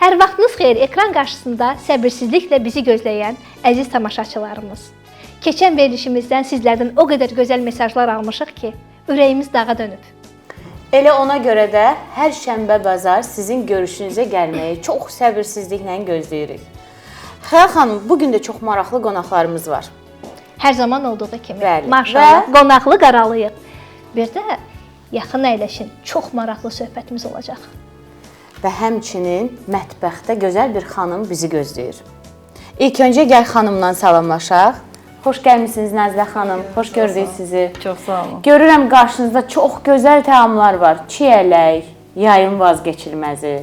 Hər vaxtınız xeyir, ekran qarşısında səbirsizliklə bizi gözləyən əziz tamaşaçılarımız. Keçən verilişimizdən sizlərdən o qədər gözəl mesajlar almışıq ki, ürəyimiz dağa dönüb. Elə ona görə də hər şənbə bazar sizin görüşünüzə gəlməyi çox səbirsizliklə gözləyirik. Xəyal xanım, bugün də çox maraqlı qonaqlarımız var. Hər zaman olduğu kimi, Bəli. maşallah, qonaqlı qaralıyıq. Bir də yaxın əyləşin, çox maraqlı söhbətimiz olacaq. Və həmçinin mətbəxdə gözəl bir xanım bizi gözləyir. İlk öncə gəl xanımla salamlaşaq. Xoş gəlmisiniz Nəzlə xanım, xoş gördük sizi. Çox sağ olun. Görürəm qarşınızda çox gözəl təamlar var. Çiğ ələk, yayın vazgeçilməzi,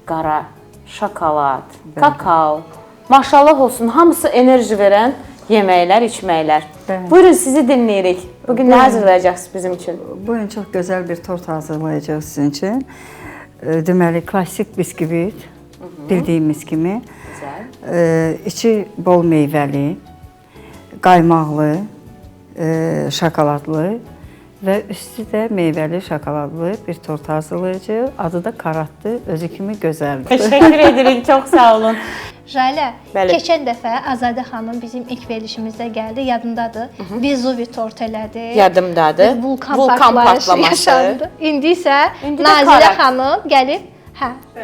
qara, şokolad, kakao. Maşallah olsun, hamısı enerji verən yeməklər, içməklər. Bəli. Buyurun, sizi dinləyirik. Bugün nə hazırlayacaqsınız bizim üçün? Bugün çox gözəl bir tort hazırlayacağıq sizin üçün. Deməli, klassik biskvit, bildiyimiz kimi. Güzel. İçi bol meyvəli, qaymaqlı, şokoladlı və üstü də meyvəli şokoladlı bir tort hazırlayacağıq. Adı da karatdır, özü kimi gözəldir. Təşəkkür edirik, çox sağ olun. Jalə, Bəli. keçən dəfə Azadə xanım bizim ilk verilişimizdə gəldi, yadındadır. Vezuvi tort elədi. Yadımdadır. Vulkan patlaması. yaşandı. İndi isə İndi də Nazilə karat. xanım gəlib,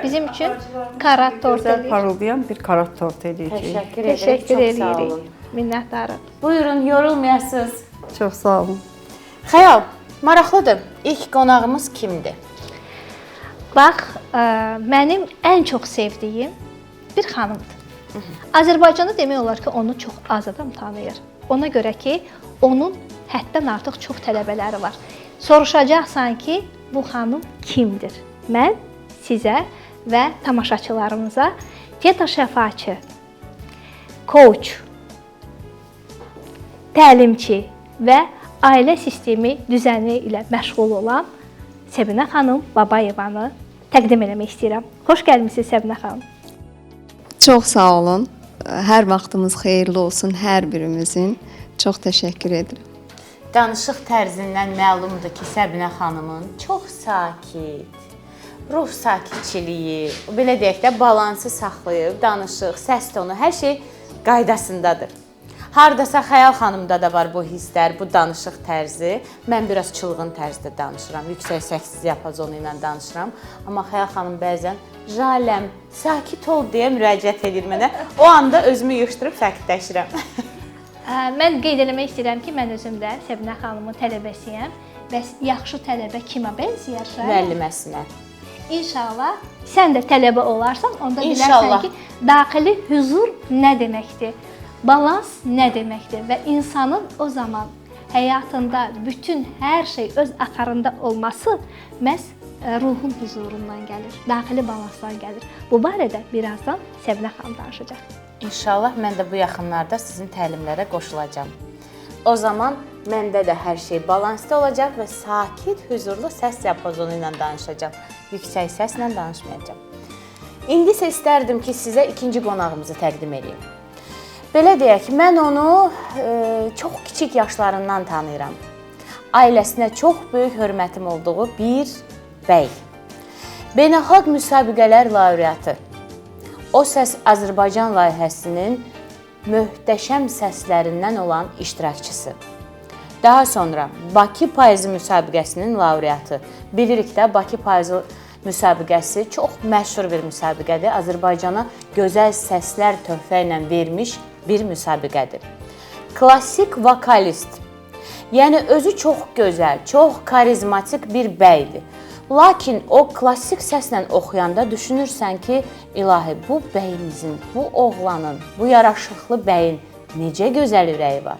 bizim üçün karat tort Gözəl eləyir. parıldayan bir karat tort edəcəyik. Təşəkkür edirik, Təşəkkür çox sağ edirik. olun. Minnətdarım. Buyurun, yorulmayasınız. Çox sağ olun. Xəyal, maraqlıdır. İlk qonağımız kimdir? Bax, mənim ən çox sevdiyim bir xanımdır. Azərbaycanda demək olar ki, onu çox az adam tanıyır. Ona görə ki, onun həddən artıq çox tələbələri var. Soruşacaqsan ki, bu xanım kimdir? Mən sizə və tamaşaçılarımıza dieta şəfaçı, coach, təlimçi və ailə sistemi düzəni ilə məşğul olan Səbinə xanım Babayevanı təqdim eləmək istəyirəm. Xoş gəlmisiniz Səbinə xanım. Çox sağ olun. Hər vaxtımız xeyirli olsun hər birimizin. Çox təşəkkür edirəm. Danışıq tərzindən məlumdur ki, Səbinə xanımın çox sakit, ruh sakitçiliyi, belə deyək də balansı saxlayıb, danışıq, səs tonu, hər şey qaydasındadır. Hardasa Xəyal xanımda da var bu hisslər, bu danışıq tərzi. Mən biraz çılğın tərzdə danışıram, yüksək səssiz yapazonu ilə danışıram. Amma Xəyal xanım bəzən Jaləm, sakit ol deyə müraciət edir mənə. O anda özümü yığışdırıb sakitləşirəm. Mən qeyd eləmək istəyirəm ki, mən özüm də Səbinə xanımın tələbəsiyəm. Bəs yaxşı tələbə kimə bənzəyər? Müəlliməsinə. İnşallah sən də tələbə olarsan, onda İnşallah. bilərsən ki, daxili huzur nə deməkdir? Balans nə deməkdir və insanın o zaman həyatında bütün hər şey öz axarında olması məhz ruhun huzurundan gəlir, daxili balansdan gəlir. Bu barədə birazdan Səbinə xanım danışacaq. İnşallah mən də bu yaxınlarda sizin təlimlərə qoşulacağam. O zaman məndə də hər şey balansda olacaq və sakit, huzurlu səs diapazonu ilə danışacağam. Yüksək səslə danışmayacağam. İndi isə istərdim ki, sizə ikinci qonağımızı təqdim edeyim. Belə deyək ki, mən onu çox kiçik yaşlarından tanıyıram. Ailəsinə çox böyük hörmətim olduğu bir bəy. Beynəlxalq müsabiqələr laureatı. O Səs Azərbaycan layihəsinin möhtəşəm səslərindən olan iştirakçısı. Daha sonra Bakı Payızı müsabiqəsinin laureatı. Bilirik də Bakı Payızı müsabiqəsi çox məşhur bir müsabiqədir. Azərbaycana gözəl səslər töhfə ilə vermiş bir müsabiqədir. Klassik vokalist. Yəni özü çox gözəl, çox karizmatik bir bəydir. Lakin o klassik səslə oxuyanda düşünürsən ki, ilahi, bu bəyimizin, bu oğlanın, bu yaraşıqlı bəyin necə gözəl ürəyi var.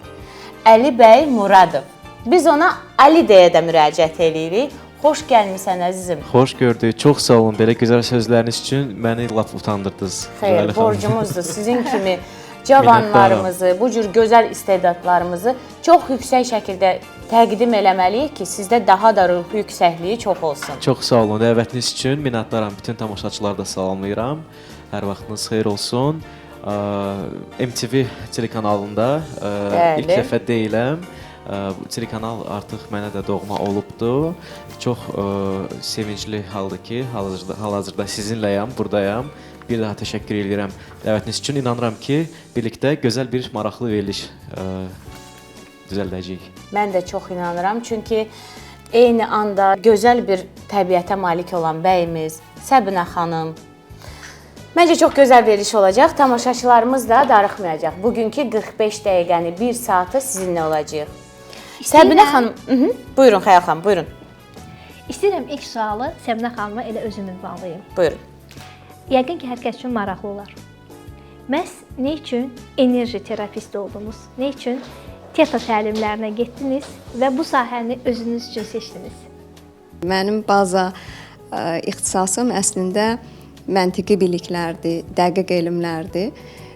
Əli bəy Muradov. Biz ona Ali deyə də müraciət edirik. Xoş gəlmisən əzizim. Xoş gördük. Çox sağ olun. Belə gözəl sözləriniz üçün məni lap utandırdınız. Xeyr, borcumuzdur. Sizin kimi cavanlarımızı, bu cür gözəl istedadlarımızı çox yüksək şəkildə təqdim eləməliyik ki, sizdə daha da ruh yüksəkliyi çox olsun. Çox sağ olun. Dəvətiniz üçün minnətdaram. Bütün tamaşaçıları da salamlayıram. Hər vaxtınız xeyir olsun. MTV telekanalında ilk dəfə deyiləm. Bu telekanal artıq mənə də doğma olubdu. Çox sevincli haldır ki, hal-hazırda sizinləyəm, burdayam. Bir daha təşəkkür edirəm dəvətiniz üçün. İnanıram ki, birlikdə gözəl bir maraqlı veriliş düzəldəcəyik. Mən də çox inanıram, çünki eyni anda gözəl bir təbiətə malik olan bəyimiz, Səbinə xanım. Məncə çox gözəl veriliş olacaq. Tamaşaçılarımız da darıxmayacaq. Bugünkü 45 dəqiqəni, 1 saatı sizinlə olacağıq. Səbinə xanım, buyurun Xəyal xanım, buyurun. İstəyirəm ilk sualı Səbinə xanıma elə özüm ünvanlayım. Buyurun. Yəqin ki, hər kəs üçün maraqlı olar. Məhz nə üçün enerji terapisti oldunuz? Nə üçün teatr təlimlərinə getdiniz və bu sahəni özünüz üçün seçdiniz? Mənim baza ixtisasım əslində məntiqi biliklərdir, dəqiq elmlərdir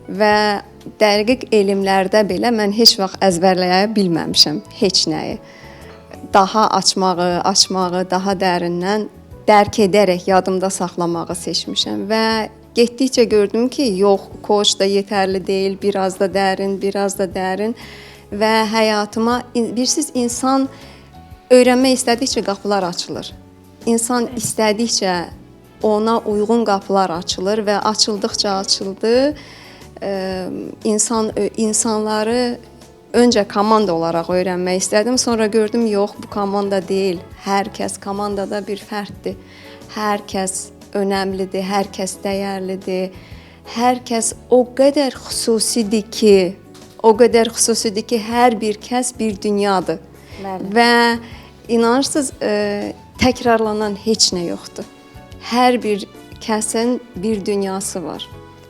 və dəqiq elmlərdə belə mən heç vaxt əzbərləyə bilməmişəm heç nəyi. Daha açmağı, daha dərindən dərk edərək yadımda saxlamağı seçmişəm və getdikcə gördüm ki, yox, koç da yetərli deyil, biraz da dərin və həyatıma birsiz insan öyrənmək istədikcə qapılar açılır. İnsan istədikcə ona uyğun qapılar açılır və açıldıqca açıldı. İnsanları öncə komanda olaraq öyrənmək istədim. Sonra gördüm, yox, bu komanda deyil. Hər kəs komandada bir fərddir. Hər kəs önəmlidir, hər kəs dəyərlidir. Hər kəs o qədər xüsusidir ki, hər bir kəs bir dünyadır. Bəli. Və inanırsınız, təkrarlanan heç nə yoxdur. Hər bir kəsin bir dünyası var.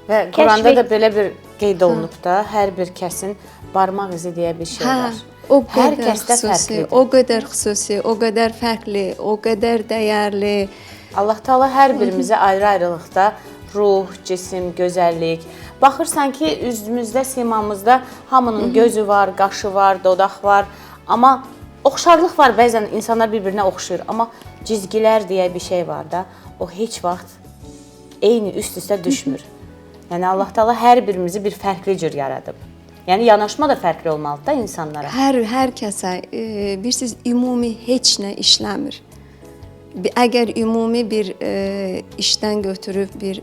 Və Quranda da belə bir qeyd olunub da, hər bir kəsin barmaq izi deyə bir şey var. O Hər qədər kəsdə xüsusi, fərqlidir. o qədər xüsusi, o qədər fərqli, o qədər dəyərli. Allah Taala hər birimizə ayrı-ayrılıqda ruh, cisim, gözəllik. Baxırsan ki, üzümüzdə, simamızda hamının gözü var, qaşı var, dodaq var, amma oxşarlıq var. Bəzən insanlar bir-birinə oxşayır, amma cizgilər deyə bir şey var da, o heç vaxt eyni üst-üstə düşmür. Yəni Allah Taala hər birimizi bir fərqli cür yaradıb. Yəni yanaşma da fərqli olmalıdır da insanlara. Hər kəsə birsiz ümumi heç nə işləmir. Əgər ümumi bir işdən götürüb bir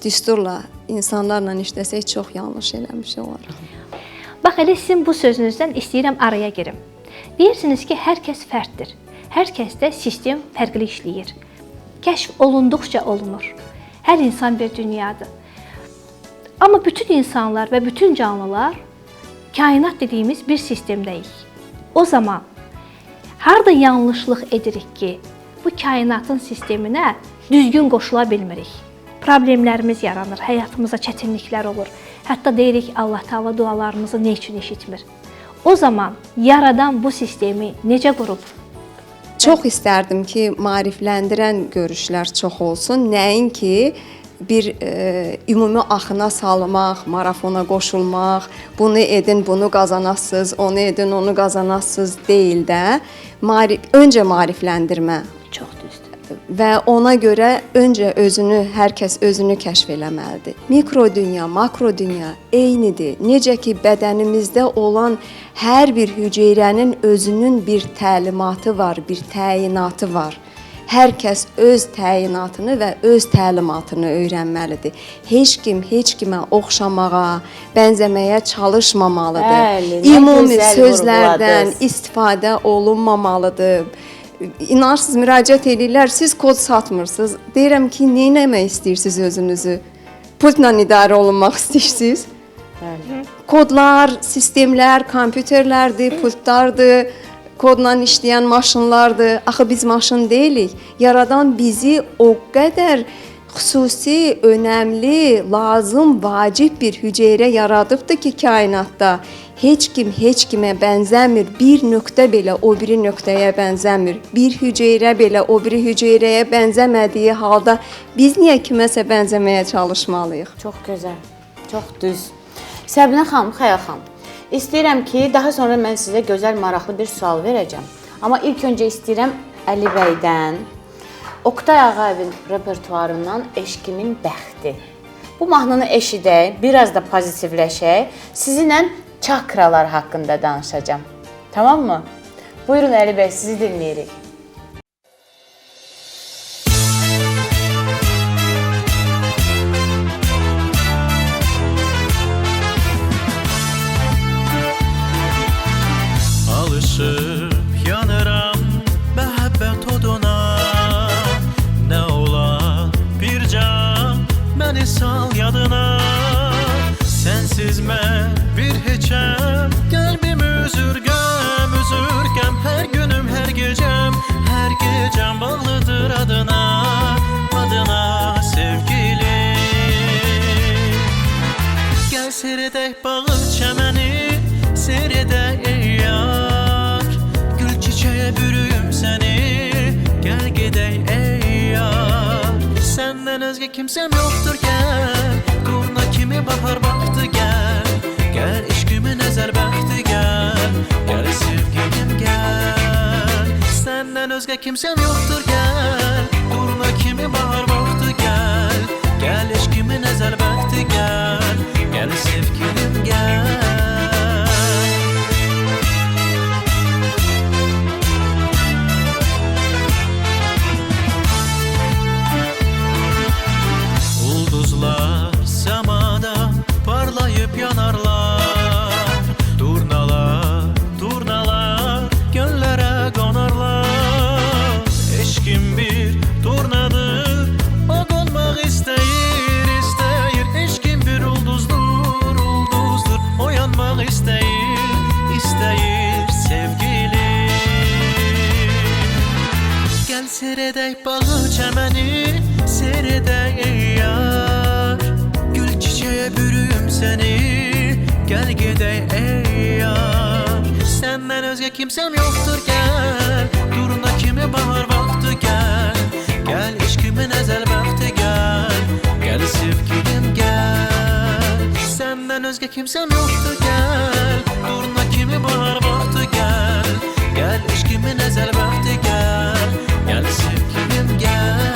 düsturla insanlarla işləsək çox yanlış eləmiş olarıq. Bax, elə sizin bu sözünüzdən istəyirəm araya girim. Deyirsiniz ki, hər kəs fərddir. Hər kəsdə sistem fərqli işləyir. Kəşf olunduqca olunur. Hər insan bir dünyadır. Amma bütün insanlar və bütün canlılar kainat dediyimiz bir sistemdəyik. O zaman harda yanlışlıq edirik ki, bu kainatın sisteminə düzgün qoşula bilmirik. Problemlərimiz yaranır, həyatımıza çətinliklər olur. Hətta deyirik, Allah Taala dualarımızı nə üçün eşitmir? O zaman yaradan bu sistemi necə qurub? Çox istərdim ki, maarifləndirən görüşlər çox olsun. Nəinki bir ümumi axına salmaq, marafona qoşulmaq, bunu edin, bunu qazanasınız, onu edin, onu qazanasınız deyil də, öncə maarifləndirmə. Çox düzdür. Və ona görə öncə hər kəs özünü kəşf eləməlidir. Mikro dünya, makro dünya eynidir. Necə ki, bədənimizdə olan hər bir hüceyrənin özünün bir təlimatı var, bir təyinatı var. Hər kəs öz təyinatını və öz təlimatını öyrənməlidir. Heç kim heç kimə oxşamağa, bənzəməyə çalışmamalıdır. Bəli, nə ümumi gözəl sözlərdən vurğuladınız. istifadə olunmamalıdır. İnarsınız, müraciət edirlər, siz kod satmırsınız. Deyirəm ki, nə etmək istəyirsiniz özünüzü? Pultla idarə olunmaq istəyirsiniz? Bəli. Kodlar, sistemlər, kompüterlərdir, pultlardır, kodla işləyən maşınlardır. Axı biz maşın deyilik. Yaradan bizi o qədər xüsusi, önəmli, lazım, vacib bir hüceyrə yaradıbdı ki, kainatda heç kim heç kimə bənzəmir. Bir nöqtə belə o biri nöqtəyə bənzəmir. Bir hüceyrə belə o biri hüceyrəyə bənzəmədiyi halda biz niyə kiməsə bənzəməyə çalışmalıyıq? Çox gözəl, çox düz. Səbinə xanım, Xəyal xanım, istəyirəm ki, daha sonra mən sizə gözəl, maraqlı bir sual verəcəm. Amma ilk öncə istəyirəm Əli bəydən, Oqtay Ağayevin repertuarından Eşqimin bəxti. Bu mahnını eşidək, biraz da pozitivləşək. Sizinlə çakralar haqqında danışacağam. Tamam mı? Buyurun Əli bəy, sizi dinləyirik. Alışıp yanıram məhəbbət oduna. Nə olar bir can məni sal yadına. Sənsiz mən bir heçəm, qəlbim üzürgəm, üzürgəm. Hər günüm, hər gecəm bağlıdır adına, adına sevgilim. Gəl seyredək bağı çəməni, seyredək ey yar. Gül çiçeğe bürüyüm seni, gel gedək ey yar. Senden özge kimsem yoktur gel, kurna kimi bahar baktı gel. Gel eşkimin ezel baktı gel, gel sevgilim gel. Senden özge kimsem yoktur gel, kurna kimi bahar baktı gel. Gel eşkimin ezel baktı gel, gel sevgilim gel. Ulduzlar semada parlayıp yanarlar. Turnalar, turnalar göllere konarlar. Eşkim bir turnadır, o konmak isteyir, isteyir. Eşkim bir ulduzdur, ulduzdur, o yanmak isteyir, isteyir sevgilim. Gel seyredək bağı çəməni, seyredək ey yar. Gül çiçeğe bürüyüm seni, gel gedək ey yar. Senden özge kimsem yoktur gel, turna kimi bahar vaxtı gel. Gel eşkimin ezel vaxtı gel, gel sevgilim gel. Senden özge kimsem yoktur gel, turna kimi bahar vaxtı gel. Gel eşkimin ezel vaxtı gel, gel sevgilim gel.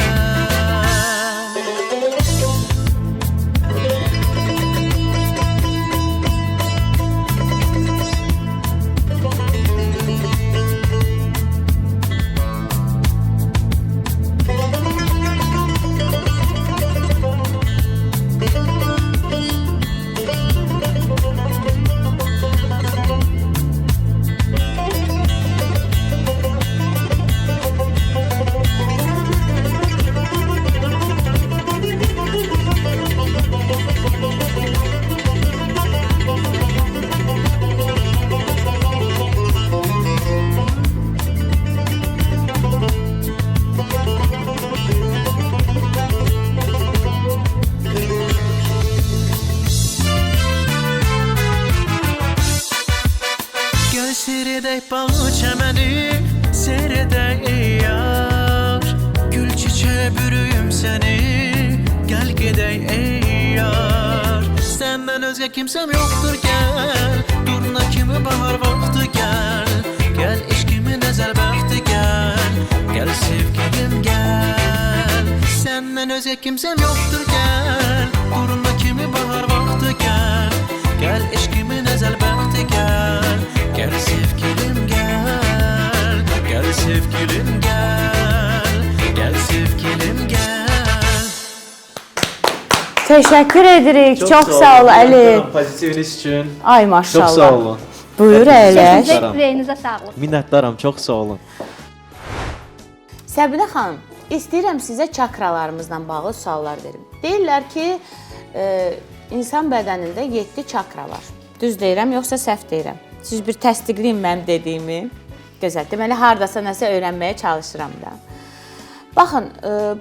Gel seyredək bağı çəməni, seyredək ey yar. Gül çiçeğe bürüyüm seni, gel gedək ey yar. Senden özge kimsem yoktur gel, turna kimi bahar vaxtı gel. Gel eşkimin ezel baktı gel, gel sevgilim gel. Senden özge kimsem yoktur gel, turna kimi bahar vaxtı gel. Gel eşkimin ezel baktı gel, gel sevgilim gel, gel sevgilim gel, gel sevgilim gel. Teşekkür edirik. Çok sağ ol Əli. Pozitiviniz üçün. Ay maşallah. Çox sağ olun. Buyur Əli. Sizə ürəyinizə sağlıq. Minnətdaram, çox sağ olun. Səbinə xanım, istəyirəm sizə çakralarımızla bağlı suallar verim. Deyirlər ki, insan bədənində 7 çakra var. Düz deyirəm, yoxsa səhv deyirəm? Siz bir təsdiqləyin mənim dediyimi. Gözəl. Deməli, hardasa nəsə öyrənməyə çalışıram da. Baxın,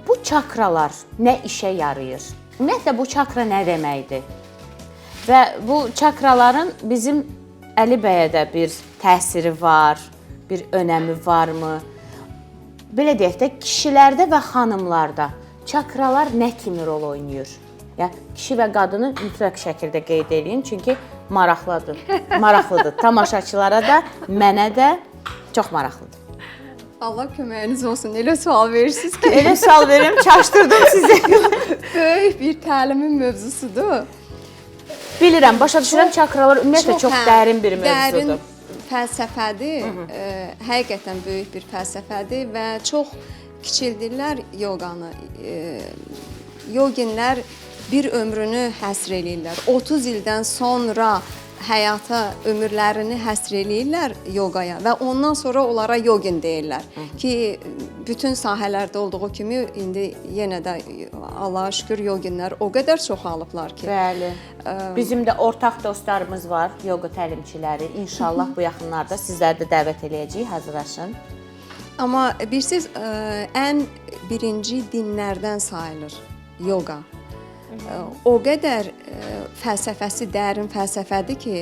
bu çakralar nə işə yarayır? Ümumiyyətlə, bu çakra nə deməkdir? Və bu çakraların bizim Əli bəyə də bir təsiri var, bir önəmi varmı? Belə deyək də, kişilərdə və xanımlarda çakralar nə kimi rol oynayır? Yəni, kişi və qadını mütləq şəkildə qeyd edin, çünki maraqlıdır. Tamaşaçılara da, mənə də çox maraqlıdır. Allah köməyiniz olsun. Elə sual verirsiniz ki, Elə sual verim, çaşdırdım sizi. böyük bir təlimin mövzusudur. Bilirəm, başa düşürəm, çakralar ümumiyyətlə çox dərin bir mövzudur. Dərin fəlsəfədir. Həqiqətən böyük bir fəlsəfədir və çox kiçildirlər yoqanı. Yoginlər bir ömrünü həsr eləyirlər. 30 ildən sonra həyata ömürlərini həsr eləyirlər yoqaya və ondan sonra onlara yogin deyirlər ki, bütün sahələrdə olduğu kimi indi yenə də Allaha şükür yoginlər o qədər çoxalıblar ki. Bəli. Bizim də ortaq dostlarımız var, yoga təlimçiləri. İnşallah bu yaxınlarda sizləri də dəvət eləyəcəyik, hazırlaşın. Amma bilirsiniz, ən birinci dinlərdən sayılır yoga. O qədər fəlsəfəsi dərin fəlsəfədir ki,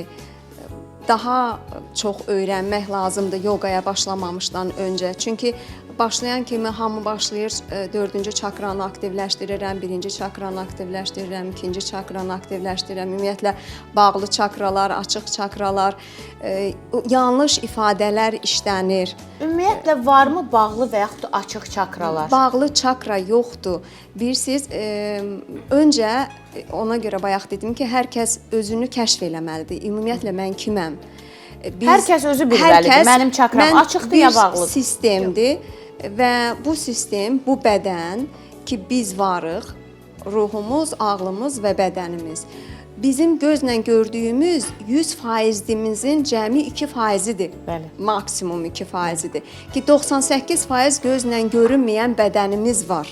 daha çox öyrənmək lazımdır yoqaya başlamamışdan öncə. Çünki başlayan kimi hamı başlayır, 4-cü çakranı aktivləşdirirəm, 1-ci çakranı aktivləşdirirəm, 2-ci çakranı aktivləşdirirəm. Ümumiyyətlə bağlı çakralar, açıq çakralar, yanlış ifadələr işlənir. Ümumiyyətlə varmı bağlı və yaxud da açıq çakralar? Bağlı çakra yoxdur. Bilirsiniz, öncə ona görə bayaq dedim ki, hər kəs özünü kəşf eləməlidir. Ümumiyyətlə mən kiməm? Hər kəs özü bilməlidir. Mənim çakram açıqdır ya bağlıdır? Bir sistemdir və bu sistem, bu bədən ki, biz varıq, ruhumuz, ağlımız və bədənimiz. Bizim gözlə gördüyümüz 100%-imizin cəmi 2%-idir. Bəli. Maksimum 2%-idir. Ki 98% gözlə görünməyən bədənimiz var.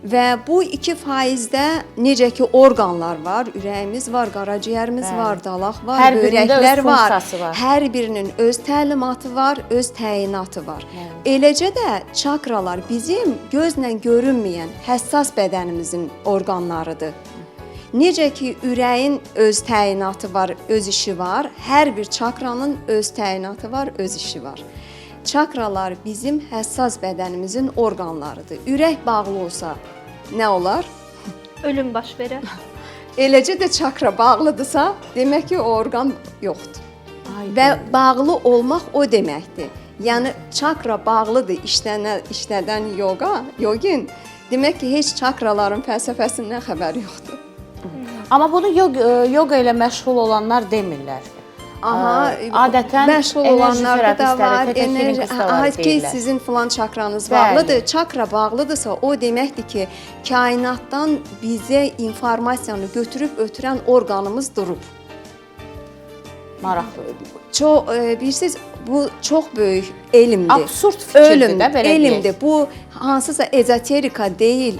Və bu 2%-də necə ki orqanlar var, ürəyimiz var, qaraciyərimiz var, dalaq var, hər böbrəklər var. var. Hər birinin öz təlimatı var, öz təyinatı var. Eləcə də çakralar bizim gözlə görünməyən həssas bədənimizin orqanlarıdır. Necə ki ürəyin öz təyinatı var, öz işi var, hər bir çakranın öz təyinatı var, öz işi var. Çakralar bizim həssas bədənimizin orqanlarıdır. Ürək bağlı olsa nə olar? Ölüm baş verər. Eləcə də çakra bağlıdırsa, demək ki, o orqan yoxdur. Ay, Və bağlı olmaq o deməkdir. Yəni çakra bağlıdır, işlədən yogin, demək ki, heç çakraların fəlsəfəsindən xəbər yoxdur. Amma bunu yoga ilə məşğul olanlar demirlər. Aha, adətən məşğul olanlarda da var, enerji ki, sizin filan çakranız bağlıdır. Çakra bağlıdırsa, o deməkdir ki, kainatdan bizə informasiyanı götürüb ötürən orqanımız durub. Maraqlı. Bilirsiniz, bu çox böyük elmdir. Absurd fikirdir də, belə elmdir. Bu hansısa ezoterika deyil.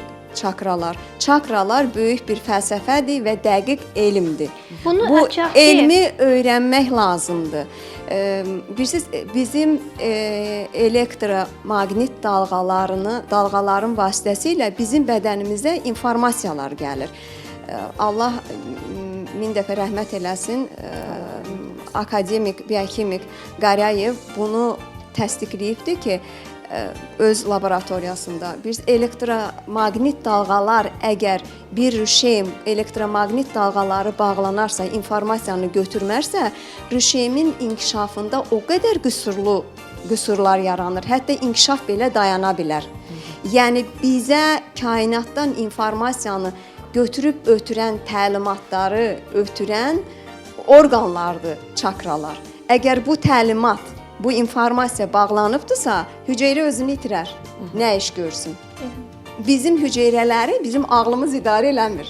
Çakralar böyük bir fəlsəfədir və dəqiq elmdir. Bu elmi öyrənmək lazımdır. Bilirsiniz, bizim elektromaqnit dalğaların vasitəsilə bizim bədənimizə informasiyalar gəlir. Allah min dəfə rəhmət eləsin, akademik, biokimik Qaryayev bunu təsdiqləyibdir ki, öz laboratoriyasında biz elektromaqnit dalğalar əgər bir rüşeym elektromaqnit dalğaları bağlanarsa, informasiyanı götürmərsə, rüşeymin inkişafında o qədər qüsurlar yaranır. Hətta inkişaf belə dayana bilər. Yəni bizə kainatdan informasiyanı götürüb ötürən təlimatları ötürən orqanlardır çakralar. Əgər bu təlimat, bu informasiya bağlanıbdırsa, hüceyrə özünü itirər. Nə iş görsün? Bizim hüceyrələri bizim ağlımız idarə eləmir.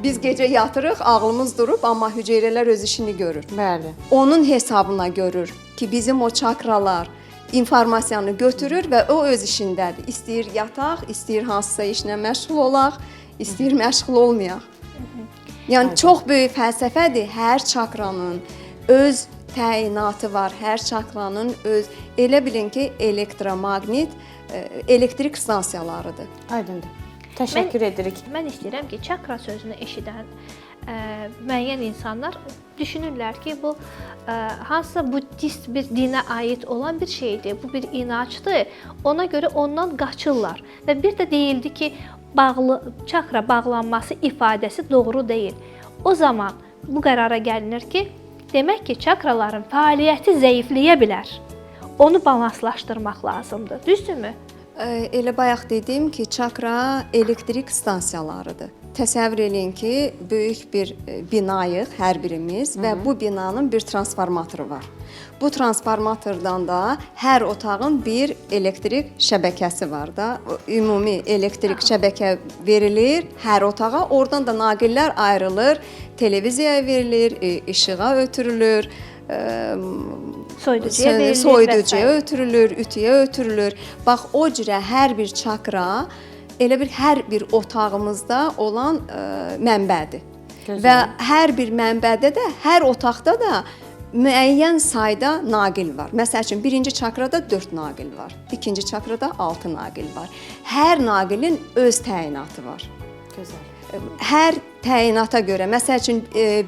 Biz gecə yatırıq, ağlımız durub, amma hüceyrələr öz işini görür. Bəli. Onun hesabına görür ki, bizim o çakralar informasiyanı götürür və o öz işindədir. İstəyir yataq, istəyir hansısa işlə məşğul olaq, istəyir məşğul olmayaq. Yəni çox böyük fəlsəfədir. Hər çakranın öz təyinatı var. Hər çakranın öz, elə bilin ki, elektromaqnit, elektrik stansiyalarıdır. Aydındır. Təşəkkür edirik. Mən istəyirəm ki, çakra sözünü eşidən müəyyən insanlar düşünürlər ki, bu hansısa buddist bir dinə aid olan bir şeydir, bu bir inancdır. Ona görə ondan qaçırlar. Və bir də deyildi ki, çakra bağlanması ifadəsi doğru deyil. O zaman bu qərara gəlinir ki, demək ki, çakraların fəaliyyəti zəifləyə bilər. Onu balanslaşdırmaq lazımdır. Düzdürmü? Elə bayaq dedim ki, çakra elektrik stansiyalarıdır. Təsəvvür eləyin ki, böyük bir binayıq hər birimiz və bu binanın bir transformatoru var. Bu transformatordan da hər otağın bir elektrik şəbəkəsi var da. Ümumi elektrik şəbəkə verilir hər otağa. Oradan da naqillər ayrılır, televiziyaya verilir, işığa ötürülür, Soyuducuya verilir, soyuducuya və s. ötürülür, ütüyə ötürülür. Bax o cürə hər bir çakra elə bir hər bir otağımızda olan mənbədir. Gözəl. Və hər bir mənbədə də, hər otaqda da müəyyən sayda naqil var. Məsəl üçün, birinci çakrada 4 naqil var, ikinci çakrada 6 naqil var. Hər naqilin öz təyinatı var. Gözəl. Hər təyinata görə, məsəl üçün,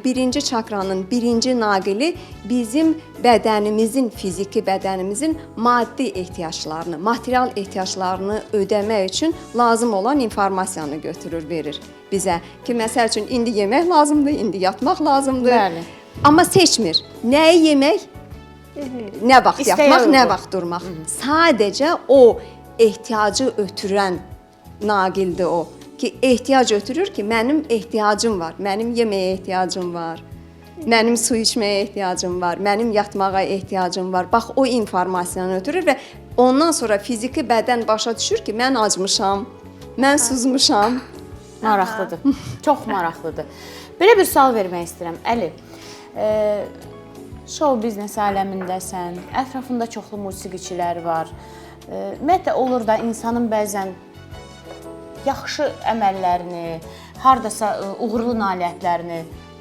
birinci çakranın birinci naqili bizim bədənimizin, fiziki bədənimizin maddi ehtiyaclarını, material ehtiyaclarını ödəmək üçün lazım olan informasiyanı götürür, verir bizə. Ki, məsəl üçün, indi yemək lazımdır, indi yatmaq lazımdır. Bəli. Amma seçmir. Nəyi yemək, nə vaxt İstəyə yatmaq, nə uyğun. vaxt durmaq. Sadəcə o ehtiyacı ötürən naqildir o. Ki, ehtiyac ötürür ki, mənim ehtiyacım var, mənim yeməyə ehtiyacım var, mənim su içməyə ehtiyacım var, mənim yatmağa ehtiyacım var. Bax, o informasiyanı ötürür və ondan sonra fiziki bədən başa düşür ki, mən acmışam, mən suzmuşam. Maraqlıdır. Çox maraqlıdır. Belə bir sual vermək istəyirəm. Əli, show biznes aləmindəsən, ətrafında çoxlu musiqiçilər var. Ümumiyyətlə olur da insanın bəzən yaxşı əməllərini, hardasa uğurlu nailiyyətlərini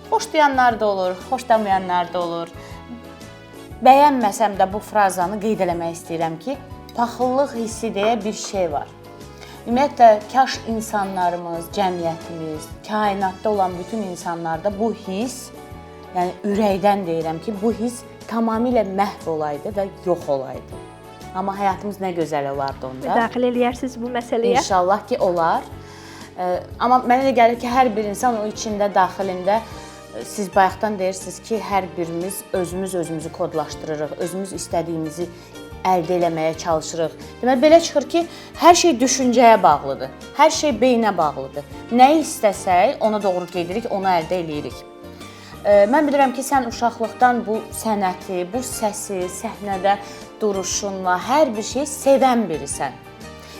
xoşlayanlar da olur, xoşlamayanlar da olur. Bəyənməsəm də bu frazanı qeyd eləmək istəyirəm ki, paxıllıq hissi deyə bir şey var. Ümumiyyətlə, kaş insanlarımız, cəmiyyətimiz, kainatda olan bütün insanlarda bu hiss, yəni ürəkdən deyirəm ki, bu hiss tamamilə məhv olaydı və yox olaydı. Amma həyatımız nə gözəl olardı onda. Daxil eləyərsiniz bu məsələyə. İnşallah ki, olar. Amma mənə də gəlir ki, hər bir insan o içində, daxilində, siz bayaqdan deyirsiniz ki, hər birimiz özümüzü kodlaşdırırıq, özümüz istədiyimizi əldə eləməyə çalışırıq. Deməli, belə çıxır ki, hər şey düşüncəyə bağlıdır, hər şey beynə bağlıdır. Nəyi istəsək, ona doğru gedirik, onu əldə eləyirik. Mən bilirəm ki, sən uşaqlıqdan bu sənəti, bu səsi, səhnədə duruşunla hər bir şeyi sevən birisən.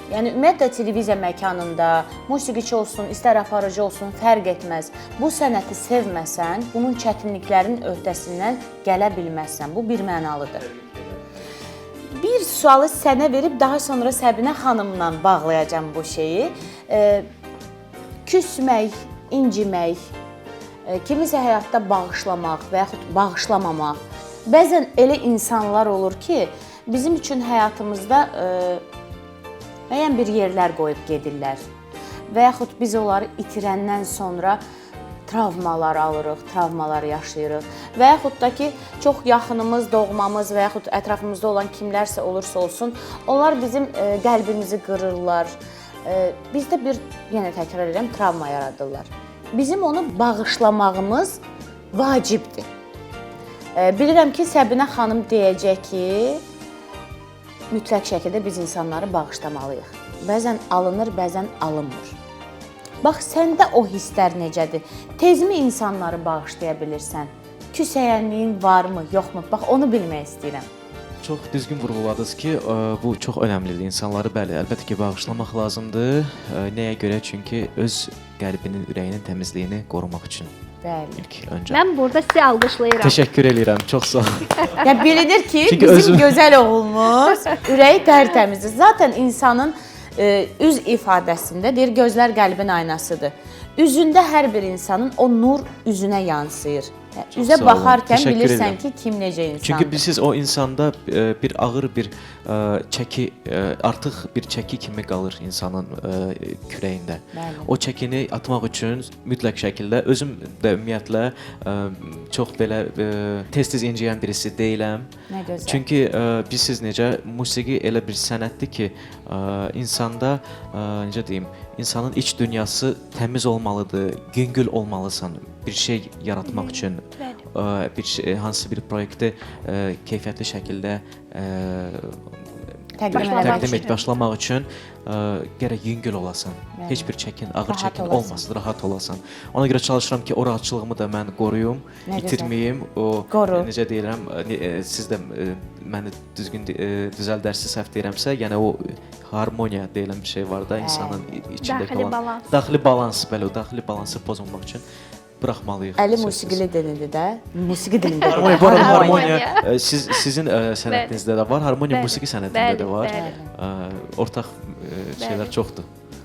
Yəni, ümumiyyətlə, televiziya məkanında, musiqiçi olsun, istər aparıcı olsun, fərq etməz. Bu sənəti sevməsən, bunun çətinliklərinin öhdəsindən gələ bilməzsən. Bu bir mənalıdır. Bir sualı sənə verib, daha sonra Səbinə xanımla bağlayacağım bu şeyi. Küsmək, incimək, kimisə həyatda bağışlamaq və yaxud bağışlamamaq. Bəzən elə insanlar olur ki, bizim üçün həyatımızda müəyyən bir yerlər qoyub gedirlər və yaxud biz onları itirəndən sonra travmalar alırıq, travmalar yaşayırıq və yaxud da ki, çox yaxınımız, doğmamız və yaxud ətrafımızda olan kimlərsə olursa olsun, onlar bizim qəlbimizi qırırlar. Bizdə bir, yenə təkrar edirəm, travma yaradırlar. Bizim onu bağışlamağımız vacibdir. Bilirəm ki, Səbinə xanım deyəcək ki, mütləq şəkildə biz insanları bağışlamalıyıq. Bəzən alınır, bəzən alınmır. Bax, səndə o hisslər necədir? Tezmi insanları bağışlaya bilirsən? Küsəyənliyin varmı, yoxmu? Bax, onu bilmək istəyirəm. Çox düzgün vurğuladınız ki, bu çox önəmlidir. İnsanları bəli, əlbəttə ki, bağışlamaq lazımdır. Nəyə görə? Çünki öz qəlbinin, ürəyinin təmizliyini qorumaq üçün. Bəli. İlk öncə. Mən burada sizi alqışlayıram. Təşəkkür edirəm. Çox sağ olun. Ya bilinir ki, Çünki bizim özüm- gözəl oğlumuz ürəyi tərtəmizdir. Zaten insanın üz ifadəsində deyir, gözlər qəlbin aynasıdır. Üzündə hər bir insanın o nur üzünə yansıyır. Çox Üzə sağ olun. baxarkən Təşəkkür bilirsən edirəm. ki, kim necə insandır. Çünki siz o insanda bir ağır bir çəki, artıq bir çəki kimi qalır insanın kürəyində. Bəli. O çəkini atmaq üçün mütləq şəkildə özüm də ümumiyyətlə çox belə tez-tez inciyən birisi deyiləm. Nə gözəl. Çünki bilirsiniz necə musiqi elə bir sənətdir ki, insanda necə deyim, insanın iç dünyası təmiz olmalıdır, yüngül olmalısan bir şey yaratmaq üçün. Hansısa bir proyektdə keyfiyyətli şəkildə təqdim et başlamaq üçün gərək yüngül olasan. Heç bir çəkin, ağır çəkin olmasın, rahat olasan. Ona görə çalışıram ki, o rahatçılığımı da mən qoruyum, itirməyim. O necə deyirəm, siz də məni düzgün düzəldərsiz səhv deyirəmsə, yəni o harmoniya deyilən bir şey var da insanın içində qalan daxili balans, bəli, o daxili balansı pozulmaq üçün buraxmalıyıq. Əli musiqili dilində də, musiqi dilində də harmoniya sizin sənətinizdə də var, harmoniya musiqi sənətində də var. Ortaq şeylər çoxdur.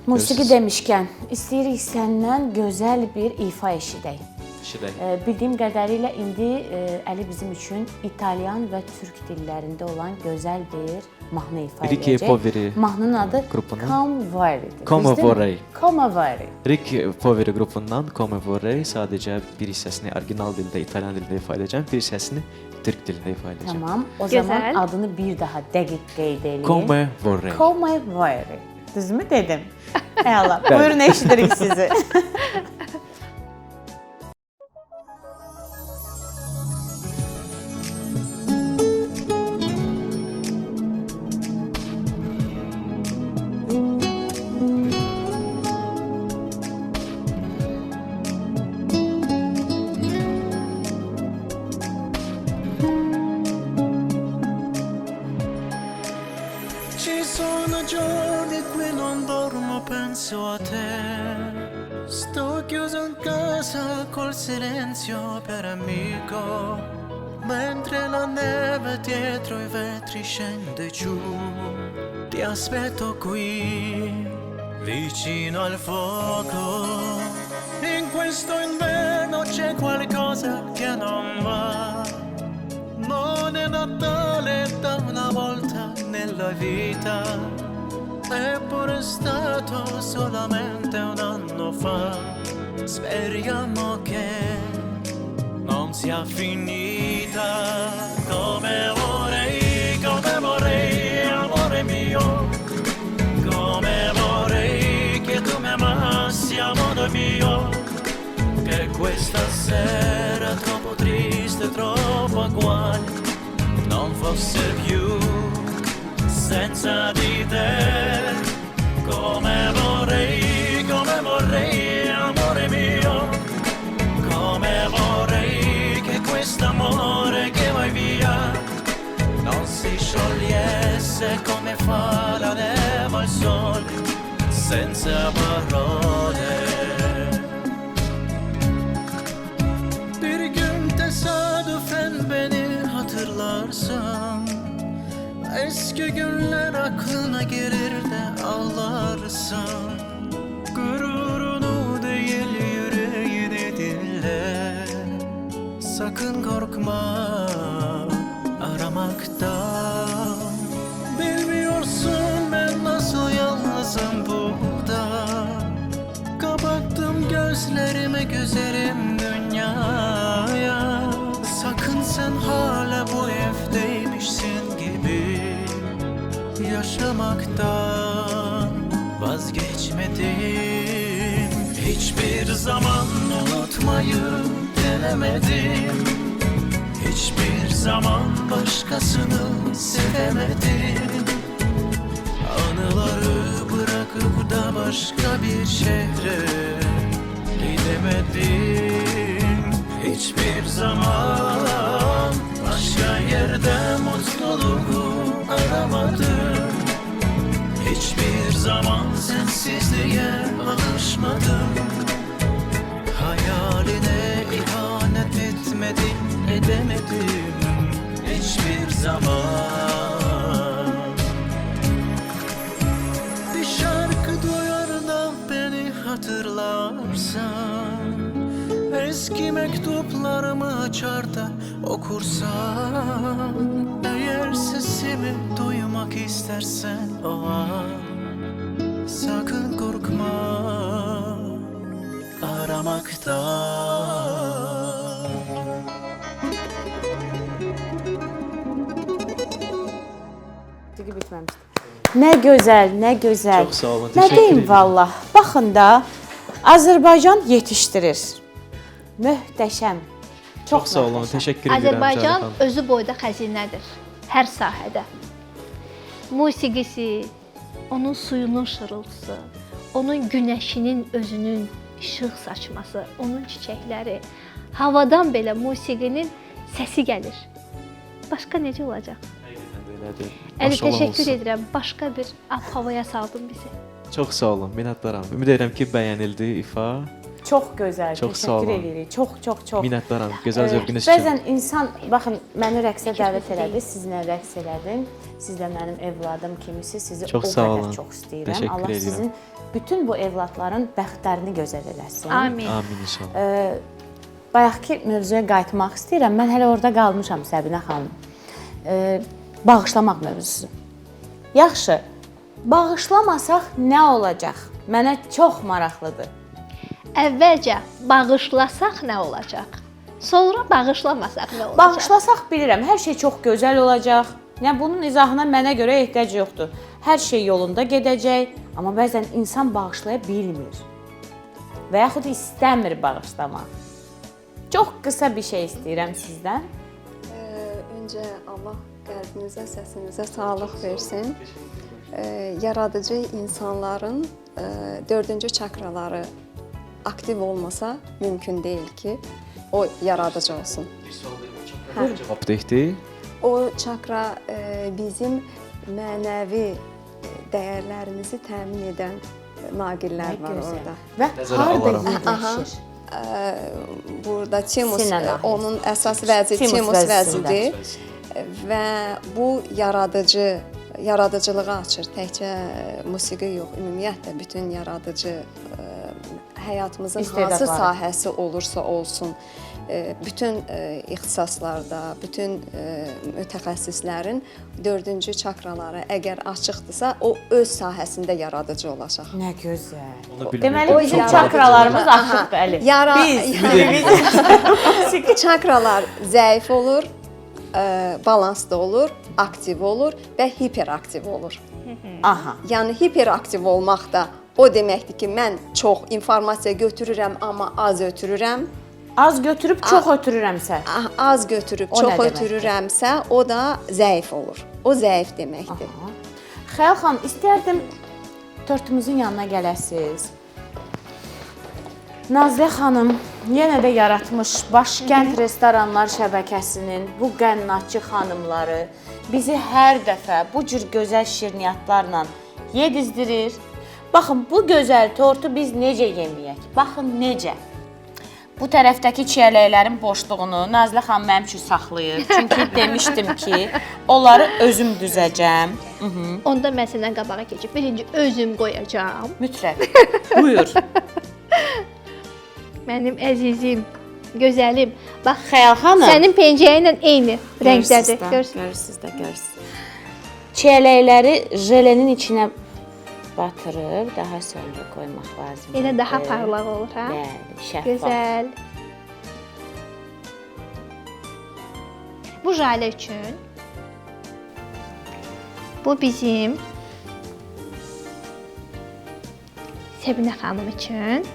Musiqi demişkən, istəyirik səndən gözəl bir ifa eşidək. Bildiyim qədərilə indi Əli bizim üçün İtalyan və Türk dillərində olan gözəl bir mahnı ifa edəcək. Mahnının adı Come Vorrey'dir. Come Vorrey. Ricky Poveri qrupundan Come Vorrey sadəcə bir hissəsini orijinal dildə, İtalyan dilində ifa edəcəm, bir hissəsini Türk dilində ifa edəcəm. Tamam, o zaman adını bir daha dəqiq qeyd edin. Come Vorrey. Come Vorrey. Düzmü dedim? Eyvallah. Buyurun eşidirik sizi. Ci sono giorni in cui non dormo, penso a te. Sto chiuso in casa col silenzio per amico, mentre la neve dietro i vetri scende giù. Ti aspetto qui, vicino al fuoco. In questo inverno c'è qualcosa che non va. Non è Natale da una volta nella vita, eppure è stato solamente un anno fa. Speriamo che non sia finita. Come vorrei, amore mio. Come vorrei che tu mi amassi, amore mio. Che questa sera troppo triste, troppo uguale non fosse più senza di te. Come vorrei, amore mio. Come vorrei che quest'amore che vai via non si sciogliesse come fa la neve al sole senza parole. Tesadüfen beni hatırlarsan, eski günler aklına gelir de ağlarsan, gururunu değil yüreğini dinle. Sakın korkma aramaktan. Bilmiyorsun ben nasıl yalnızım burada. Kapattım gözlerimi güzelim dünyaya. Sakın sen hala bu evdeymişsin gibi yaşamaktan vazgeçmedim. Hiçbir zaman unutmayı denemedim. Hiçbir zaman başkasını sevemedim. Anıları bırakıp da başka bir şehre gidemedim. Hiçbir zaman başka yerde mutluluğu aramadım. Hiçbir zaman sensizliğe alışmadım. Hayaline ihanet etmedim, edemedim hiçbir zaman. Bir şarkı duyar da beni hatırlarsan, eski mektuplarımı açar da okursan, eğer sesimi duymak istersen o an, sakın korkma aramaktan. Bitməmişdi. Nə gözəl, nə gözəl. Çox sağ olun, Nə təşəkkür deyim edirəm. vallah. Baxın da Azərbaycan yetişdirir. Möhtəşəm. Çox sağ olun, təşəkkür edirəm. Azərbaycan özü boyda xəzinədir hər sahədə. musiqisi, onun suyunun şırıltısı, onun günəşinin özünün işıq saçması, onun çiçəkləri, havadan belə musiqinin səsi gəlir. Başqa necə olacaq? Həqiqətən belədir. Əli, Maşallah təşəkkür olsun. edirəm. Başqa bir ab-havaya saldın bizi. Çox sağ olun, minnətdaram. Ümid edirəm ki, bəyənildi ifa. Çox gözəl, Çox sağ təşəkkür olun. edirik. Çox. Minnətdaram. Gözəl zövqünüz üçün. Bəzən insan, baxın, məni rəqsə dəvət elədi, sizinlə rəqs elədim. Siz də mənim evladım kimisiniz, sizi Çox o sağ qədər olun. çox istəyirəm. Təşəkkür Allah edirəm. sizin bütün bu evladların bəxtlərini gözəl eləsin. Amin. Amin inşallah. Bayaqki mövzuya qayıtmaq istəyirəm. Mən hələ orada qalmışam Səbinə xanım. Bağışlamaq mövzusu. Yaxşı, bağışlamasaq nə olacaq? Mənə çox maraqlıdır. Əvvəlcə bağışlasaq nə olacaq? Sonra bağışlamasaq nə olacaq? Bağışlasaq bilirəm, hər şey çox gözəl olacaq. Yəni bunun izahına mənə görə ehtiyac yoxdur. Hər şey yolunda gedəcək, amma bəzən insan bağışlaya bilmir. Və yaxud istəmir bağışlamaq. Çox qısa bir şey istəyirəm sizdən. Öncə Allah qəlbinizə, səsinizə sağlıq versin. Yaradıcı insanların dördüncü çakraları aktiv olmasa mümkün deyil ki, o yaradıcı olsun. Cavab deyildi. O çakra bizim mənəvi dəyərlərimizi təmin edən naqillər var orada. Və Nəzərə harada alaram. yerləşir? Burada timus, Sinə nahiyəsi. onun əsas vəzi Timus timus vəzisində. vəzidir və bu yaradıcılığa açır. Təkcə musiqi yox, ümumiyyətlə bütün yaradıcı həyatımızın hansı İstedadları. sahəsi olursa olsun, bütün ixtisaslarda, bütün mütəxəssislərin dördüncü çakraları əgər açıqdırsa, o öz sahəsində yaradıcı olacaq. Nə gözəl. Onu bilmirdim. Deməli, bütün yaradıcı- çakralarımız açıqdır, Əli. Çakralar zəif olur, balansda olur, aktiv olur və hiperaktiv olur. Aha. Yəni hiperaktiv olmaq da o deməkdir ki, mən çox informasiya götürürəm, amma az ötürürəm. Az götürüb çox ötürürəmsə. Az götürüb O çox nə deməkdir? ötürürəmsə, o da zəif olur. O zəif deməkdir. Xəyal xanım, istərdim tortumuzun yanına gələsiniz. Nazlı xanım yenə də yaratmış Başkənd Restoranlar şəbəkəsinin bu qənnatçı xanımları bizi hər dəfə bu cür gözəl şirniyyatlarla yedizdirir. Baxın, bu gözəl tortu biz necə yeməyək? Baxın, necə? Bu tərəfdəki çiyələklərin boşluğunu Nazlı xanım mənim üçün saxlayır. Çünki demişdim ki, onları özüm düzəcəm. Onda mən səndən qabağa keçib birinci özüm qoyacağam. Mütləq. Buyur. Mənim əzizim, gözəlim. Bax, Xəyal xanım. sənin pencəyinlə eyni rəngdədir. Görürsüz də. Çiyələkləri jelenin içinə batırıb daha sonra qoymaq lazımdır. Elə daha parlaq olur, hə? Bəli, şəffaf. Gözəl. Bu jalə üçün. Bu bizim Səbinə xanım üçün.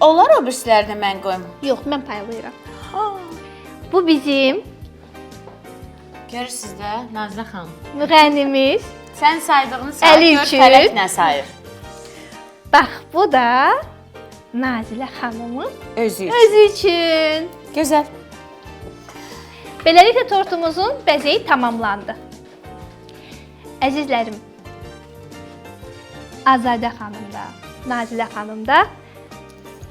Onlar o birislərini mən qoyum. Yox, mən paylayıram. Bu bizim Görürsüz də Nazlı xanım. müğənnimiz. Sən saydığını say, Əli gör üçün. fələk nə sayır. Bax, bu da Nazilə xanımın Özü üçün. özü üçün. Gözəl. Beləliklə tortumuzun bəzəyi tamamlandı. Əzizlərim, Azadə xanım da, Nazilə xanım da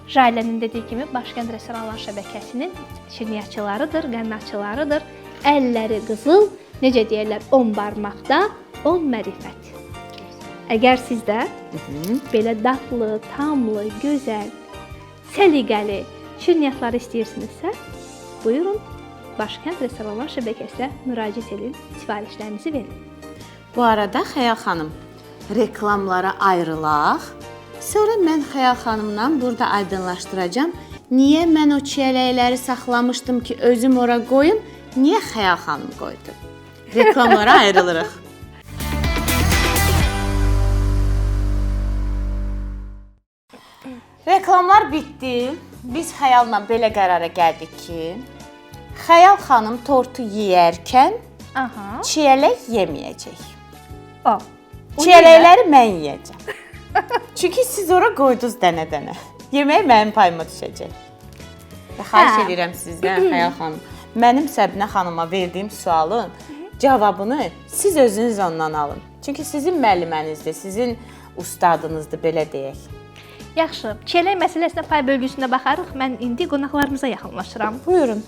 Jaylənin dediyi kimi Başkənd Restoranlar şəbəkəsinin şirniyyatçılarıdır, qənnatçılarıdır. Əlləri qızıl, necə deyirlər, 10 barmaqda 10 mərifət. Əgər siz də belə dadlı, tamlı, gözəl, səliqəli şirniyyatları istəyirsinizsə, buyurun Başkənd Restoranlar şəbəkəsinə müraciət edin, sifarişlərinizi verin. Bu arada Xəyal xanım, reklamlara ayrılaq. Sonra mən Xəyal xanımla burada aydınlaşdıracağam. Niyə mən o çiyələkləri saxlamışdım ki, özüm ora qoyum? Niyə Xəyal xanım qoydu? Reklamlara ayrılırıq. Reklamlar bitdi. Biz Xəyalla belə qərara gəldik ki, Xəyal xanım tortu yeyərkən Aha. çiyələk yeməyəcək. O. O Çiyələkləri mən yeyəcəm. Çünki siz ora qoydunuz dənə-dənə. Yemək mənim payıma düşəcək. Və xahiş Hə. edirəm sizdən, Xəyal xanım. Mənim Səbinə xanıma verdiyim sualın cavabını siz özünüz ondan alın. Çünki sizin müəllimənizdir, sizin ustadınızdır, belə deyək. Yaxşı, çiyələk məsələsinə pay bölgüsünə baxarıq. Mən indi qonaqlarımıza yaxınlaşıram. Buyurun.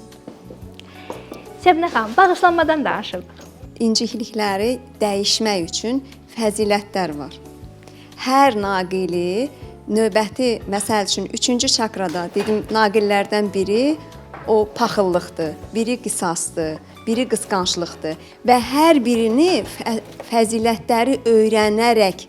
Səbinə xanım, bağışlanmadan danışırdıq. İnciklikləri dəyişmək üçün fəzilətlər var. Hər naqili növbəti, məsəl üçün 3-cü çakrada dedim, naqillərdən biri o paxıllıqdır, biri qisasdır, biri qısqanclıqdır və hər birini fəzilətləri öyrənərək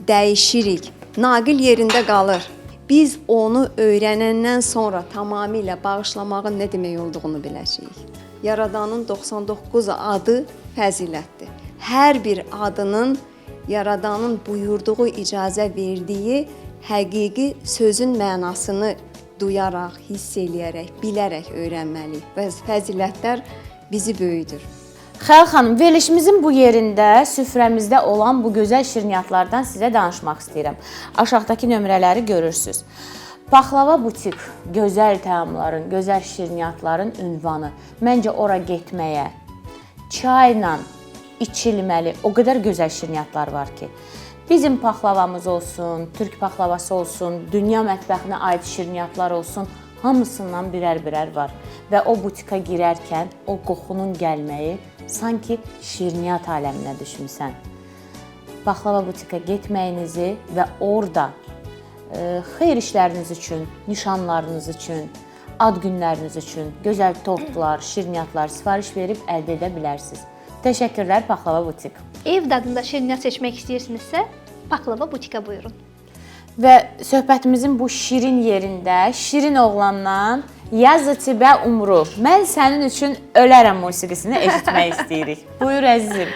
dəyişirik. Naqil yerində qalır. Biz onu öyrənəndən sonra tamamilə bağışlamağın nə demək olduğunu biləcəyik. Yaradanın 99 adı fəzilətdir. Hər bir adının Yaradanın buyurduğu, icazə verdiyi həqiqi sözün mənasını duyaraq, hiss eləyərək, bilərək öyrənməliyik. Və fəzilətlər bizi böyüdür. Xəyal xanım, verilişimizin bu yerində süfrəmizdə olan bu gözəl şirniyyatlardan sizə danışmaq istəyirəm. Aşağıdakı nömrələri görürsüz. Paxlava butik, gözəl təamların, gözəl şirniyyatların ünvanı. Məncə ora getməyə, çayla içilməli o qədər gözəl şirniyyatlar var ki. Bizim paxlavamız olsun, türk paxlavası olsun, dünya mətbəxinə aid şirniyyatlar olsun, hamısından birər-birər var. Və o butika girərkən o qoxunun gəlməyi sanki şirniyyat aləminə düşmüsən. Paxlava butika getməyinizi və orada xeyir işləriniz üçün, nişanlarınız üçün, ad günləriniz üçün gözəl tortlar, şirniyyatlar sifariş verib əldə edə bilərsiniz. Təşəkkürlər Paxlava butik. Ev dadında şirniyyat seçmək istəyirsinizsə, Paxlava butika buyurun. Və söhbətimizin bu şirin yerində şirin oğlandan Yazı tibə umru, mən sənin üçün ölərəm musiqisini eşitmək istəyirik. Buyur əzizim.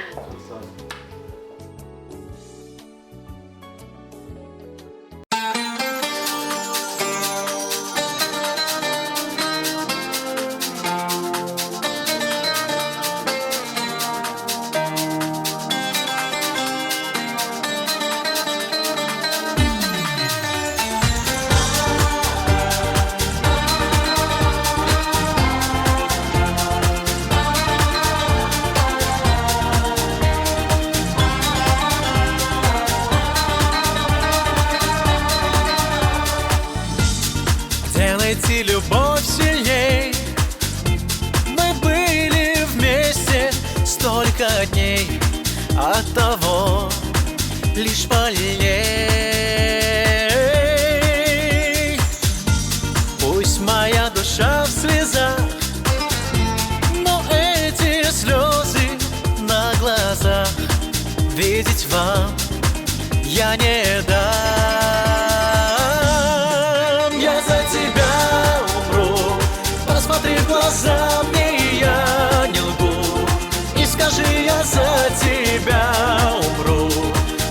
Делайте любовь сильней. Мы были вместе столько дней, оттого лишь больней. Пусть моя душа в слезах, но эти слезы на глазах видеть вам я не дам. Я за тебя умру, посмотри в глаза мне, и я не лгу. И скажи, я за тебя умру.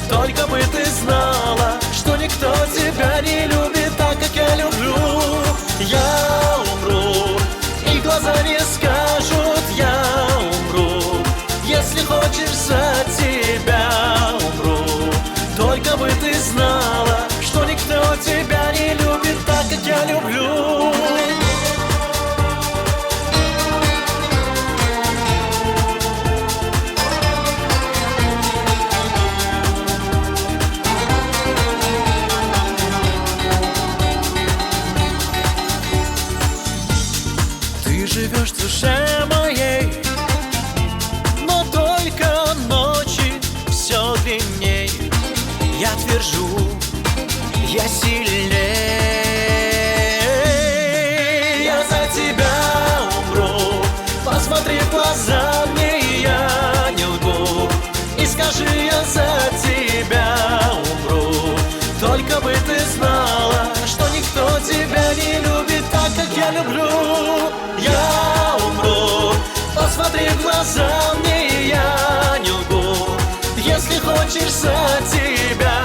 Только бы ты знала, что никто тебя не любит так, как я люблю. Я умру, и глаза не скажут, я умру. Если хочешь, за тебя умру. Только бы ты знала, что никто тебя не любит так, как я люблю. Ты живешь в душе моей, но только ночи все длинней. Я твержу, я сильней. Я за тебя умру, посмотри в глаза мне, и я не лгу. И скажи, я за тебя умру. Только бы ты знала, что никто тебя не любит так, как я люблю. Я умру, посмотри в глаза мне, и я не лгу. Если хочешь, за тебя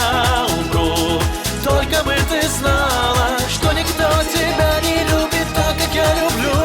умру. Только бы ты знала, что никто тебя не любит так, как я люблю.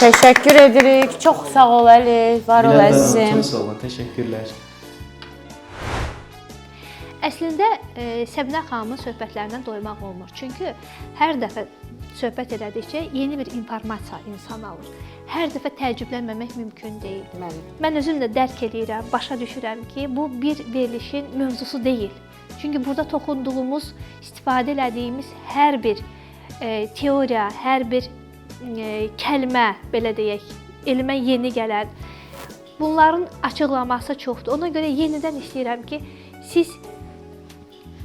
Təşəkkür edirik. Çox sağ ol Əli. Var ol əzizim. Çox sağ olun, təşəkkürlər. Əslində Səbinə xanımın söhbətlərindən doymaq olmur. Çünki hər dəfə söhbət elədikcə yeni bir informasiya insan alır. Hər dəfə təəccüblənməmək mümkün deyil. Mən özüm də dərk eləyirəm, başa düşürəm ki, bu bir verilişin mövzusu deyil. Çünki burada toxunduğumuz, istifadə elədiyimiz hər bir teoriya, hər bir kəlmə, belə deyək, elmə yeni gələn, bunların açıqlaması çoxdur. Ona görə yenidən istəyirəm ki, siz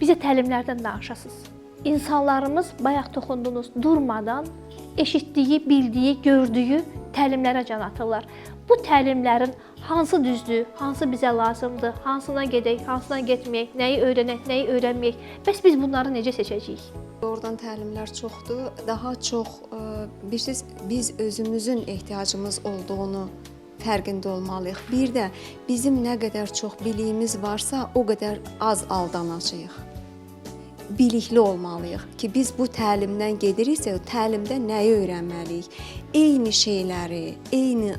bizə təlimlərdən danışasınız. İnsanlarımız bayaq toxundunuz, durmadan eşitdiyi, bildiyi, gördüyü təlimlərə can atırlar. Bu təlimlərin hansı düzdür, hansı bizə lazımdır, hansına gedək, hansına getməyək, nəyi öyrənək, nəyi öyrənməyək. Bəs biz bunları necə seçəcəyik? Oradan təlimlər çoxdur. Daha çox bilirsiniz, biz özümüzün ehtiyacımız olduğunu fərqində olmalıyıq. Bir də bizim nə qədər çox biliyimiz varsa, o qədər az aldanacağıq. Bilikli olmalıyıq ki, biz bu təlimdən gediriksə, o təlimdə nəyi öyrənməliyik? Eyni şeyləri, eyni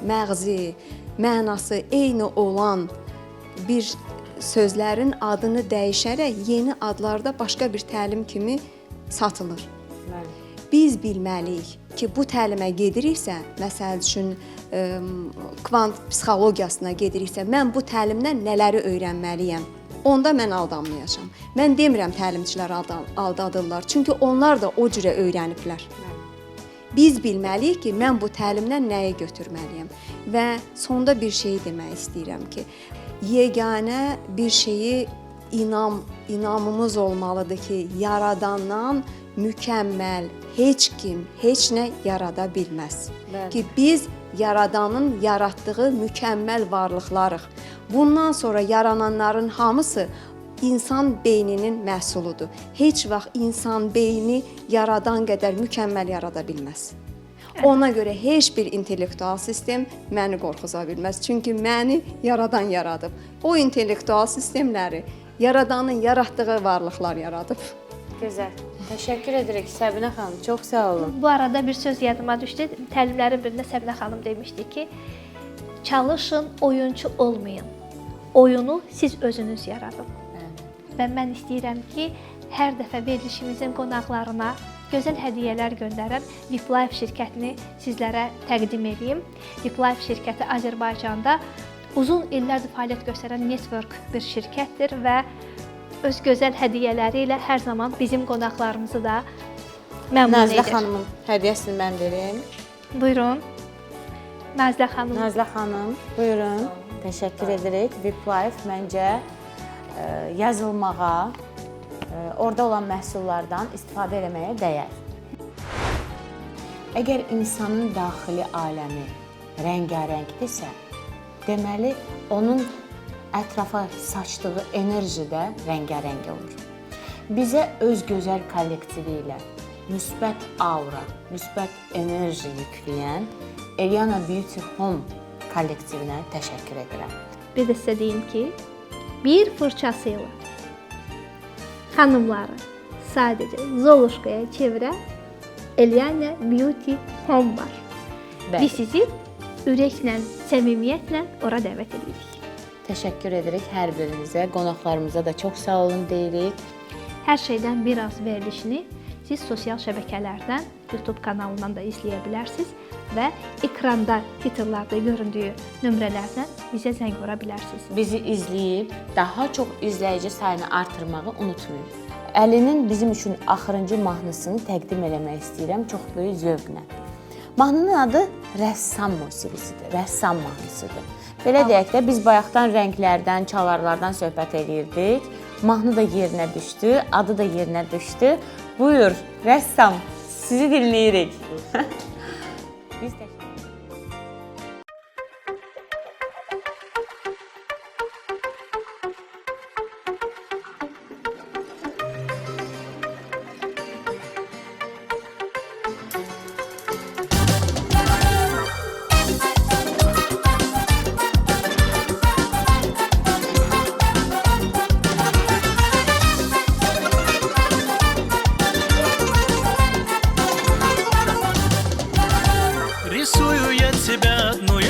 məğzi, mənası eyni olan bir sözlərin adını dəyişərək yeni adlarda başqa bir təlim kimi satılır. Biz bilməliyik ki, bu təlimə gediriksə, məsəl üçün kvant psixologiyasına gediriksə, mən bu təlimdən nələri öyrənməliyəm? Onda mən aldanmayacağam. Mən demirəm təlimçilər aldadırlar, çünki onlar da o cürə öyrəniblər. Biz bilməliyik ki, mən bu təlimdən nəyi götürməliyəm? Və sonda bir şey demək istəyirəm ki, yeganə bir şeyi inamımız olmalıdır ki, yaradandan mükəmməl heç kim, heç nə yarada bilməz. Ki biz yaradanın yaratdığı mükəmməl varlıqlarıq. Bundan sonra yarananların hamısı insan beyninin məhsuludur. Heç vaxt insan beyni yaradan qədər mükəmməl yarada bilməz. Ona görə heç bir intellektual sistem məni qorxuza bilməz. Çünki məni yaradan yaradıb. O intellektual sistemləri yaradanın yaratdığı varlıqlar yaradıb. Gözəl. Təşəkkür edirik Səbinə xanım. Çox sağ olun. Bu arada bir söz yadıma düşdü. Təlimlərin birində Səbinə xanım demişdi ki, çalışın, oyunçu olmayın. Oyunu siz özünüz yaradın. Və mən istəyirəm ki, hər dəfə verilişimizin qonaqlarına gözəl hədiyyələr göndərən VIP Life şirkətini sizlərə təqdim edeyim. VIP Life şirkəti Azərbaycanda uzun illərdir fəaliyyət göstərən network bir şirkətdir və öz gözəl hədiyyələri ilə hər zaman bizim qonaqlarımızı da məmnun edir. Nazlı xanımın hədiyyəsini mən verim. Buyurun. Nazlı xanım. Nazlı xanım, buyurun. Təşəkkür edirik. VIP Life məncə yazılmağa, orada olan məhsullardan istifadə etməyə dəyər. Əgər insanın daxili aləmi rəngarəngdirsə, deməli onun ətrafa saçdığı enerji də rəngarəng olur. Bizə öz gözəl kollektivi ilə müsbət aura, müsbət enerji yükləyən Eliana Beauty Home kollektivinə təşəkkür edirəm. Bir də sizə deyim ki, bir fırçasıyla xanımları sadəcə Zoluşkaya çevirən Eliana Beauty Home var. Biz sizi ürəklə, səmimiyyətlə ora dəvət edirik. Təşəkkür edirik hər birinizə, qonaqlarımıza da çox sağ olun deyirik. Hər şeydən biraz verilişini siz sosial şəbəkələrdən, YouTube kanalından da izləyə bilərsiniz və ekranda, titrlarda göründüyü nömrələrdən bizə zəng vura bilərsiniz. Bizi izləyib daha çox izləyici sayını artırmağı unutmayın. Əlinin bizim üçün axırıncı mahnısını təqdim eləmək istəyirəm çox böyük zövqlə. Mahnının adı Rəssam musiqisidir, rəssam mahnısıdır. Belə deyək də, biz bayaqdan rənglərdən, çalarlardan söhbət eləyirdik. Mahnı da yerinə düşdü, adı da yerinə düşdü. Buyur, rəssam, sizi dinləyirik. Biz də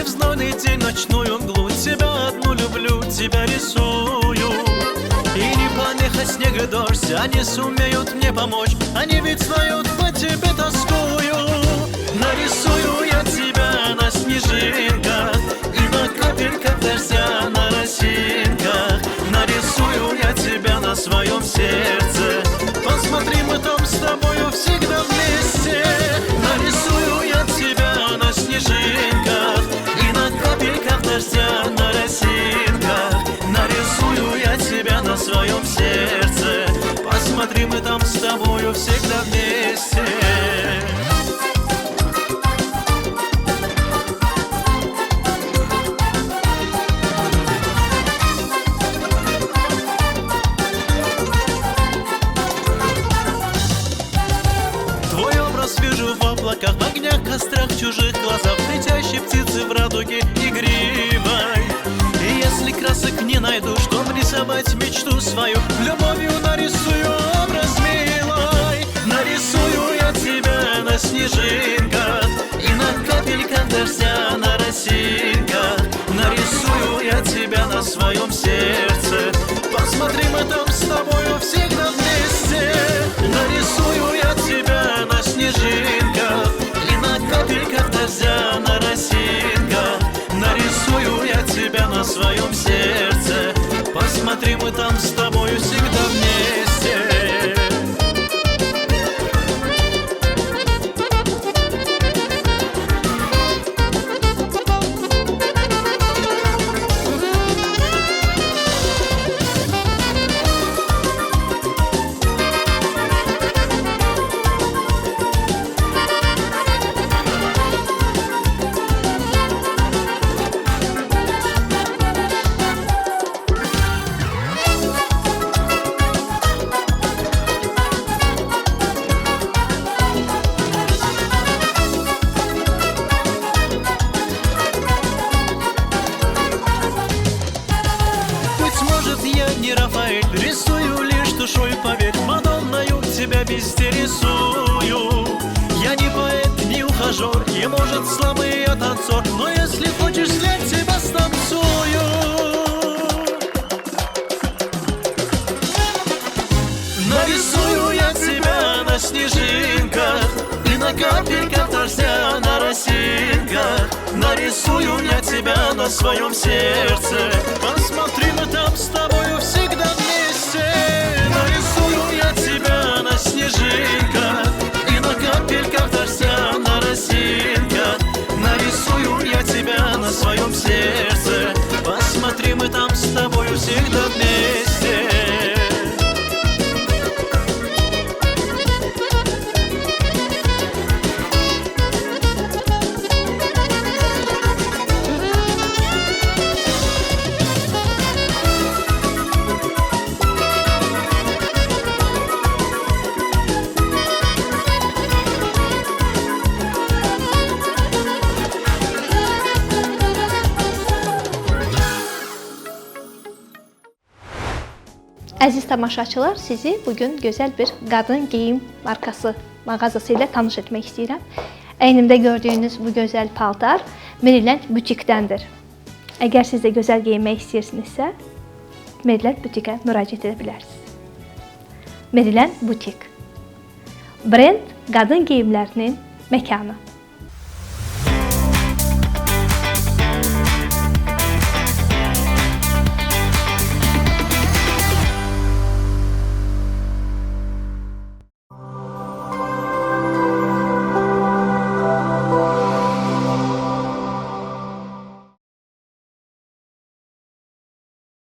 И в знойный день ночную мглу тебя одну люблю, тебя рисую. И не помеха снег и дождь, они сумеют мне помочь, они ведь знают, по тебе тоскую. Нарисую я тебя на снежинках и на капельках дождя на росинках. Нарисую я тебя на своем сердце, посмотри, мы там с тобою всегда вместе. Нарисую я тебя на снежинках и на капельках дождя на росинках. Нарисую я тебя на своем сердце, посмотри, мы там с тобою всегда вместе. Твой образ вижу в облаках, в огнях, кострах, чужих глазах, летящей птицы в радуге игривой. И если красок не найду, чтоб рисовать мечту свою, любовью нарисую образ милой. Нарисую я тебя на снежинках и на капельках дождя на росинках. Нарисую я тебя на своем сердце, посмотри, мы там с тобою всегда вместе. Нарисую я тебя на снежинках и на капельках дождя на росинках. Нарисую я тебя на своем сердце, посмотри, мы там с тобою всегда вместе. Не Рафаэль, рисую лишь душой, поверь, Мадонною тебя везде рисую. Я не поэт, не ухажер, и, может, слабый я танцор, но если хочешь, для тебя станцую. Нарисую я тебя на снежинках и на капельках дождя на росинках. Нарисую я тебя на своем сердце, посмотри, мы там с тобою всегда вместе. Нарисую я тебя на снежинках и на капельках дождя на росинках. Нарисую я тебя на своем сердце, посмотри, мы там с тобою всегда вместе. Əziz tamaşaçılar, sizi bugün gözəl bir qadın geyim markası mağazası ilə tanış etmək istəyirəm. Əynimdə gördüyünüz bu gözəl paltar Maryland butikdəndir. Əgər siz də gözəl geyinmək istəyirsinizsə, Maryland butikə müraciət edə bilərsiniz. Maryland butik. Brend qadın geyimlərinin məkanı.